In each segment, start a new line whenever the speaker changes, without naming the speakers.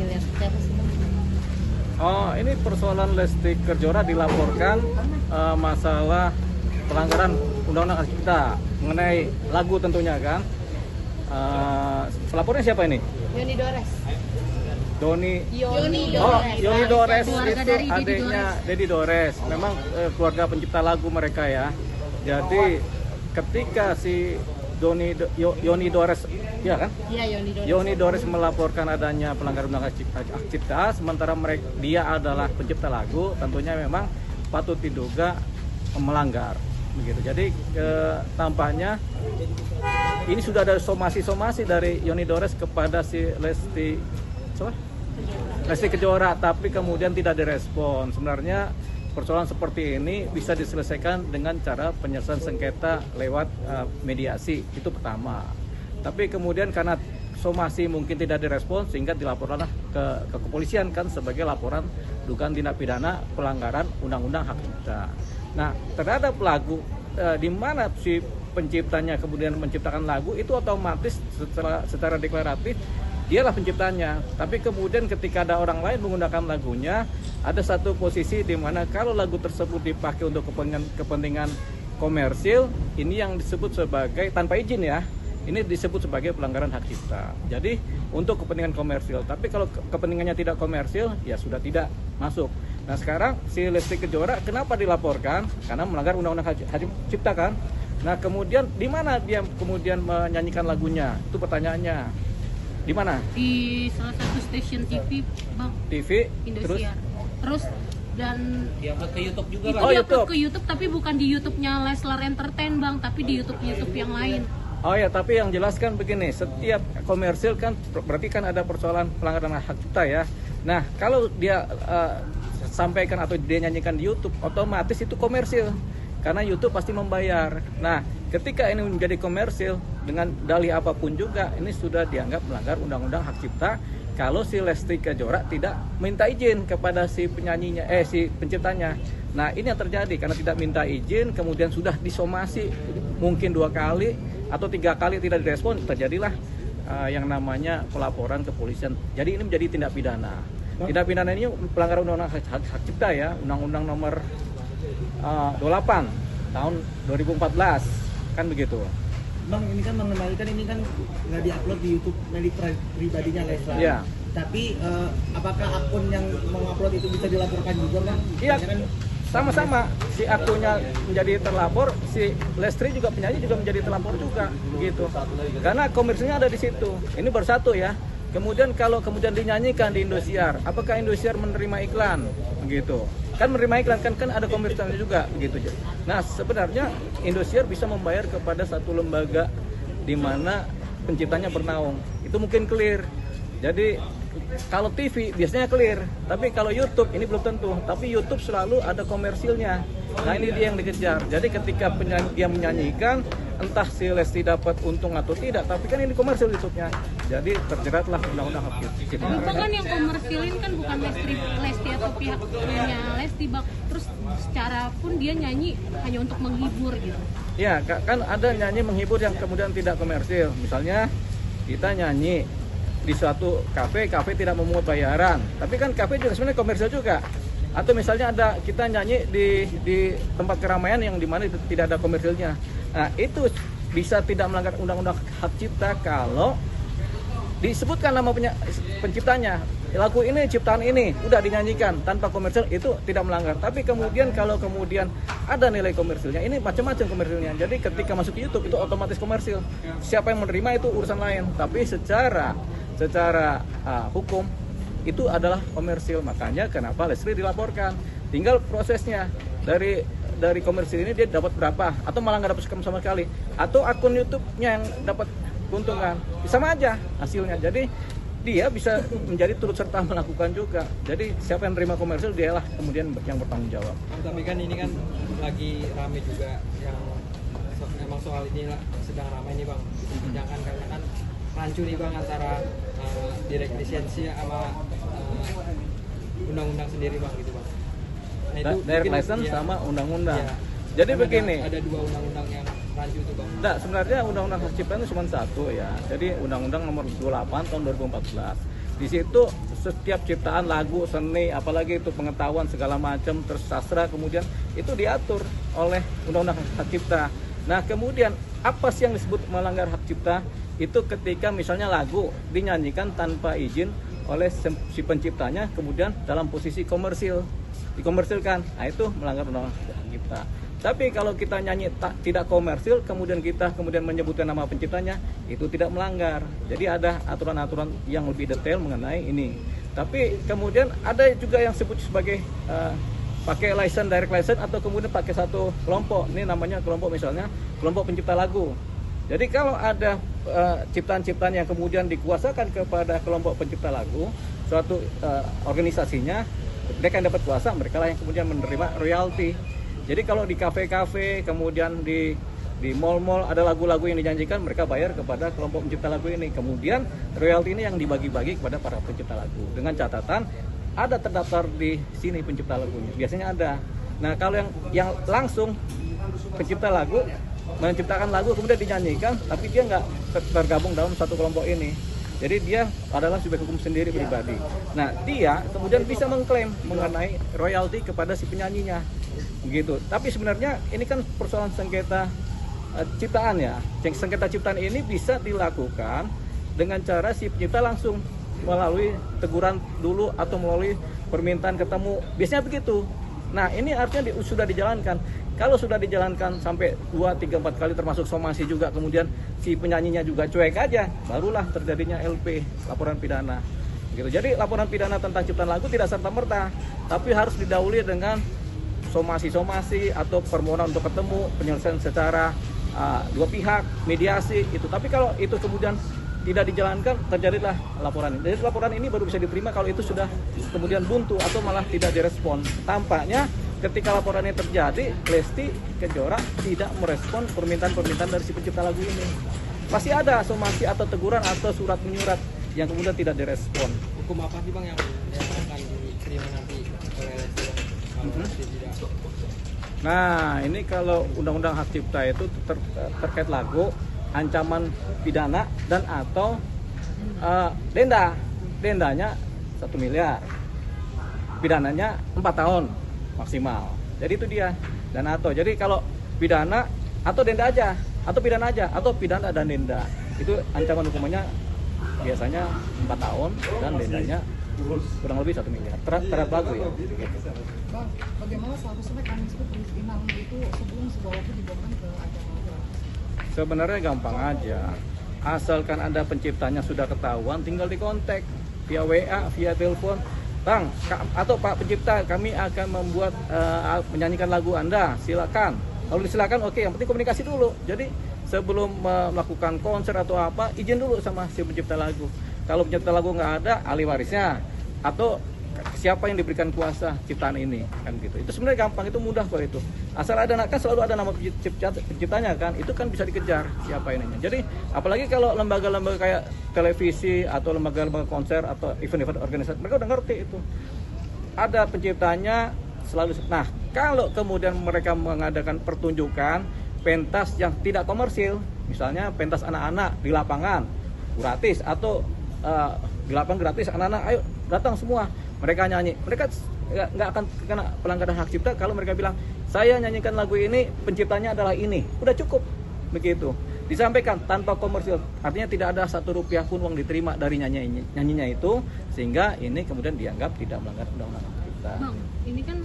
dilihat secara sih.
Oh, ini persoalan Lesti Kejora dilaporkan masalah pelanggaran Undang-Undang Cipta mengenai lagu tentunya kan. Pelapornya siapa ini?
Yoni Dores.
Yoni Dores
Keluarga
itu
dari Didi
adiknya Dedi Dores. Memang keluarga pencipta lagu mereka ya. Jadi ketika si Yoni Dores, ya kan?
Iya,
Yoni Dores melaporkan adanya pelanggaran Undang-Undang Hak Cipta, sementara dia adalah pencipta lagu, tentunya memang patut diduga melanggar, begitu. Jadi tampaknya ini sudah ada somasi dari Yoni Dores kepada si Lesti Kejora, tapi kemudian tidak direspon. Sebenarnya persoalan seperti ini bisa diselesaikan dengan cara penyelesaian sengketa lewat mediasi, itu pertama. Tapi kemudian karena somasi mungkin tidak direspon sehingga dilaporkanlah ke kepolisian kan sebagai laporan dugaan tindak pidana pelanggaran Undang-Undang Hak Cipta. Nah, terhadap lagu di mana si penciptanya kemudian menciptakan lagu itu otomatis secara deklaratif dialah penciptanya. Tapi kemudian ketika ada orang lain menggunakan lagunya, ada satu posisi di mana kalau lagu tersebut dipakai untuk kepentingan komersil, ini yang disebut sebagai tanpa izin ya. Ini disebut sebagai pelanggaran hak cipta. Jadi untuk kepentingan komersil, tapi kalau kepentingannya tidak komersil, ya sudah tidak masuk. Nah sekarang si Lesti Kejora kenapa dilaporkan? Karena melanggar Undang-Undang Hak Cipta kan. Nah kemudian di mana dia kemudian menyanyikan lagunya? Itu pertanyaannya. Di mana?
Di salah satu stasiun TV, Bang.
TV.
Indosiar. Terus dan
diupload ke YouTube juga,
Bang. Itu diupload ke YouTube, tapi bukan di YouTube-nya Leslar Entertain, Bang, tapi di YouTube yang lain.
Oh ya, tapi yang jelaskan begini, setiap komersil kan berarti kan ada persoalan pelanggaran hak cipta ya. Nah, kalau dia sampaikan atau dia nyanyikan di YouTube, otomatis itu komersil. Karena YouTube pasti membayar. Nah, ketika ini menjadi komersil dengan dalih apapun juga, ini sudah dianggap melanggar Undang-Undang Hak Cipta. Kalau si Lesti Kejora tidak minta izin kepada si penyanyinya, si penciptanya. Nah, ini yang terjadi karena tidak minta izin, kemudian sudah disomasi mungkin 2 kali atau 3 kali tidak direspon, terjadilah yang namanya pelaporan ke kepolisian. Jadi ini menjadi tindak pidana. Tindak pidana ini pelanggaran Undang-Undang Hak Cipta ya, Undang-Undang Nomor 28 tahun 2014 kan begitu.
Bang, ini kan mengembalikan ini kan nggak diupload di YouTube milik pribadinya Leslar.
Iya.
Tapi apakah akun yang mengupload itu bisa dilaporkan juga, Bang?
Iya. Sama-sama, si akunnya menjadi terlapor, si Lesti juga penyanyi juga menjadi terlapor juga, begitu. Karena komersilnya ada di situ. Ini baru satu ya. Kemudian kalau kemudian dinyanyikan di Indosiar, apakah Indosiar menerima iklan, begitu? Kan menerima iklan kan ada komersilnya juga, begitu. Nah sebenarnya Indosiar bisa membayar kepada satu lembaga di mana penciptanya bernaung. Itu mungkin clear. Jadi kalau TV biasanya clear, tapi kalau YouTube ini belum tentu. Tapi YouTube selalu ada komersilnya. Nah ini dia yang dikejar. Jadi ketika dia menyanyikan, entah si Lesti dapat untung atau tidak, tapi kan ini komersil YouTube-nya. Jadi terjeratlah Undang-Undang Hak Cipta.
Bahkan yang komersilin kan bukan Lesti atau pihak punya Lesti, Bang. Terus secara pun dia nyanyi hanya untuk menghibur gitu.
Ya, kan ada nyanyi menghibur yang kemudian tidak komersil. Misalnya kita nyanyi di suatu kafe tidak memungut bayaran, tapi kan kafe juga sebenarnya komersil juga. Atau misalnya ada kita nyanyi di tempat keramaian yang dimana itu tidak ada komersilnya. Nah itu bisa tidak melanggar Undang-Undang Hak Cipta kalau disebutkan nama penciptanya. Lagu ini, ciptaan ini, udah dinyanyikan tanpa komersil, itu tidak melanggar. Tapi kemudian kalau kemudian ada nilai komersilnya, ini macam-macam komersilnya. Jadi ketika masuk ke YouTube itu otomatis komersil. Siapa yang menerima itu urusan lain. Tapi secara hukum itu adalah komersil. Makanya kenapa Lesti dilaporkan. Tinggal prosesnya dari komersil ini dia dapat berapa, atau malah nggak dapat sama sekali, atau akun YouTube-nya yang dapat keuntungan, sama aja hasilnya. Jadi dia bisa menjadi turut serta melakukan juga. Jadi siapa yang terima komersil dialah kemudian yang bertanggung jawab.
Tapi kan ini kan lagi rame juga yang emang soal ini sedang ramai nih, Bang. Jangan karena kan rancu nih, Bang, antara direct lisensi sama undang-undang sendiri, Bang, gitu, Bang. Nah, itu
direct license sama undang-undang.
Ya.
Jadi kan begini.
Ada 2 undang-undang yang rancu itu, Bang.
Sebenarnya Undang-Undang Hak Cipta itu cuma satu ya. Jadi Undang-Undang Nomor 28 tahun 2014. Di Di situ setiap ciptaan lagu, seni, apalagi itu pengetahuan segala macam, terus sastra, kemudian itu diatur oleh Undang-Undang Hak Cipta. Nah, kemudian apa sih yang disebut melanggar hak cipta? Itu ketika misalnya lagu dinyanyikan tanpa izin oleh si penciptanya, kemudian dalam posisi komersil, dikomersilkan. Nah, itu melanggar Undang-Undang Hak Cipta. Tapi kalau kita nyanyi tidak komersil, kemudian kita menyebutkan nama penciptanya, itu tidak melanggar. Jadi ada aturan-aturan yang lebih detail mengenai ini. Tapi kemudian ada juga yang disebut sebagai pakai license, direct license, atau kemudian pakai satu kelompok. Ini namanya kelompok, misalnya kelompok pencipta lagu. Jadi kalau ada ciptaan-ciptaan yang kemudian dikuasakan kepada kelompok pencipta lagu, suatu organisasinya, mereka yang dapat kuasa, mereka lah yang kemudian menerima royalti. Jadi kalau di kafe-kafe, kemudian di mall-mall ada lagu-lagu yang dinyanyikan, mereka bayar kepada kelompok pencipta lagu ini. Kemudian royalti ini yang dibagi-bagi kepada para pencipta lagu. Dengan catatan ada terdaftar di sini pencipta lagunya. Biasanya ada. Nah, kalau yang langsung pencipta lagu menciptakan lagu kemudian dinyanyikan, tapi dia nggak tergabung dalam satu kelompok ini. Jadi dia adalah subjek hukum sendiri pribadi. Nah, dia kemudian bisa mengklaim mengenai royalti kepada si penyanyinya. Begitu. Tapi sebenarnya ini kan persoalan sengketa ciptaan ya. Sengketa ciptaan ini bisa dilakukan dengan cara si pencipta langsung melalui teguran dulu atau melalui permintaan ketemu. Biasanya begitu. Nah, ini artinya sudah dijalankan. Kalau sudah dijalankan sampai 2, 3, 4 kali termasuk somasi juga, kemudian si penyanyinya juga cuek aja, barulah terjadinya LP, laporan pidana. Gitu. Jadi laporan pidana tentang ciptaan lagu tidak serta-merta, tapi harus didahului dengan somasi-somasi atau permohonan untuk ketemu, penyelesaian secara dua pihak, mediasi itu. Tapi kalau itu kemudian tidak dijalankan, terjadilah laporan. Jadi laporan ini baru bisa diterima kalau itu sudah kemudian buntu atau malah tidak direspon. Tampaknya ketika laporan ini terjadi, Lesti Kejora tidak merespon permintaan-permintaan dari si pencipta lagu ini. Pasti ada somasi atau teguran atau surat menyurat yang kemudian tidak direspon.
Hukum apa sih bang yang akan diterima nanti oleh Lesti kalau Lesti tidak?
Nah, ini kalau Undang-Undang Hak Cipta itu terkait lagu, ancaman pidana dan atau denda. Dendanya 1 miliar. Pidananya 4 tahun maksimal. Jadi itu dia, dan atau. Jadi kalau pidana atau denda aja, atau pidana aja, atau pidana dan denda. Itu ancaman hukumannya biasanya 4 tahun dan dendanya kurang lebih 1 miliar. Terhadap lagu ya.
Bang, bagaimana seharusnya mekanisme perizinan itu sebelum sebuah lagu dibawakan ke acara?
Sebenarnya gampang aja. Asalkan Anda penciptanya sudah ketahuan, tinggal dikontak via WA, via telepon. Bang, atau Pak Pencipta, kami akan membuat menyanyikan lagu Anda, silakan. Kalau disilakan, oke, yang penting komunikasi dulu. Jadi sebelum melakukan konser atau apa, izin dulu sama si pencipta lagu. Kalau pencipta lagu nggak ada, ahli warisnya atau siapa yang diberikan kuasa ciptaan ini, kan gitu. Itu sebenarnya gampang, itu mudah kok itu. Asal ada, kan selalu ada nama penciptanya kan, itu kan bisa dikejar siapa ininya. Jadi apalagi kalau lembaga-lembaga kayak televisi atau lembaga-lembaga konser atau event-event organisasi, mereka udah ngerti itu. Ada penciptanya selalu. Nah, kalau kemudian mereka mengadakan pertunjukan pentas yang tidak komersil, misalnya pentas anak-anak di lapangan gratis atau di lapangan gratis, anak-anak ayo datang semua, mereka nyanyi, mereka nggak akan kena pelanggaran hak cipta kalau mereka bilang saya nyanyikan lagu ini, penciptanya adalah ini, udah cukup begitu. Disampaikan tanpa komersil, artinya tidak ada 1 rupiah pun uang diterima dari nyanyinya itu, sehingga ini kemudian dianggap tidak melanggar undang-undang hak cipta.
Bang, ini kan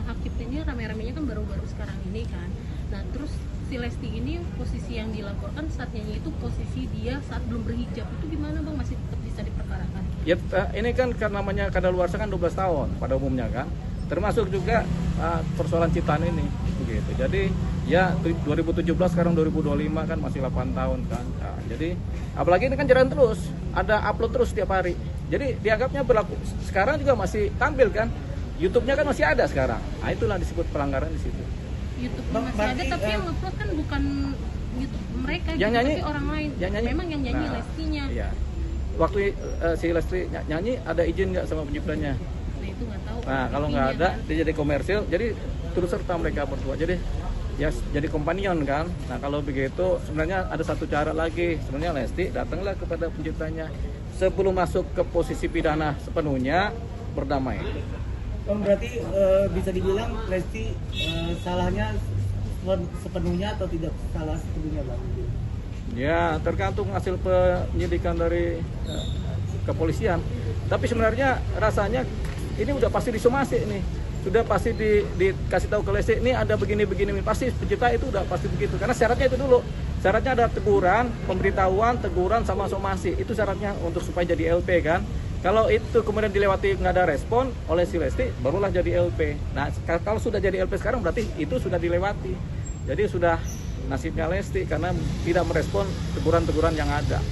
hak cipta ini rame-ramenya kan baru-baru sekarang ini kan. Nah, terus si Lesti ini posisi yang dilaporkan saat nyanyi itu posisi dia saat belum berhijab, itu gimana Bang, masih tetap bisa diperkarakan?
Ya, ini kan karena namanya kadaluarsa kan 12 tahun pada umumnya kan, termasuk juga persoalan ciptaan ini begitu. Jadi ya 2017 sekarang 2025 kan masih 8 tahun kan. Nah, jadi apalagi ini kan jalan terus, ada upload terus tiap hari. Jadi dianggapnya berlaku. Sekarang juga masih tampil kan, YouTube-nya kan masih ada sekarang. Nah, itulah disebut pelanggaran di situ.
YouTube masih ada, tapi yang upload kan bukan YouTube mereka,
yang
gitu,
nyanyi,
tapi orang lain.
Yang nyanyi,
memang yang nyanyi Lestinya.
Iya. Waktu si Lesti nyanyi ada izin nggak sama penciptanya?
Nah, itu nggak tahu.
Nah, kalau nggak ada, dia jadi komersil, jadi turut serta mereka berdua. Jadi ya jadi kompanion kan. Nah, kalau begitu sebenarnya ada satu cara lagi. Sebenarnya Lesti datanglah kepada penciptanya, sebelum masuk ke posisi pidana sepenuhnya berdamai.
Bang, berarti bisa dibilang Lesti salahnya sepenuhnya atau tidak salah sepenuhnya, Bang?
Ya, tergantung hasil penyidikan dari kepolisian. Tapi sebenarnya rasanya ini udah pasti disomasi nih. Sudah pasti dikasih tahu ke Lesti, ini ada begini-begini, pasti pencipta itu udah pasti begitu. Karena syaratnya itu dulu. Syaratnya ada teguran, pemberitahuan, teguran sama somasi. Itu syaratnya untuk supaya jadi LP kan. Kalau itu kemudian dilewati nggak ada respon oleh si Lesti, barulah jadi LP. Nah, kalau sudah jadi LP sekarang berarti itu sudah dilewati. Jadi sudah nasibnya Lesti karena tidak merespon teguran-teguran yang ada.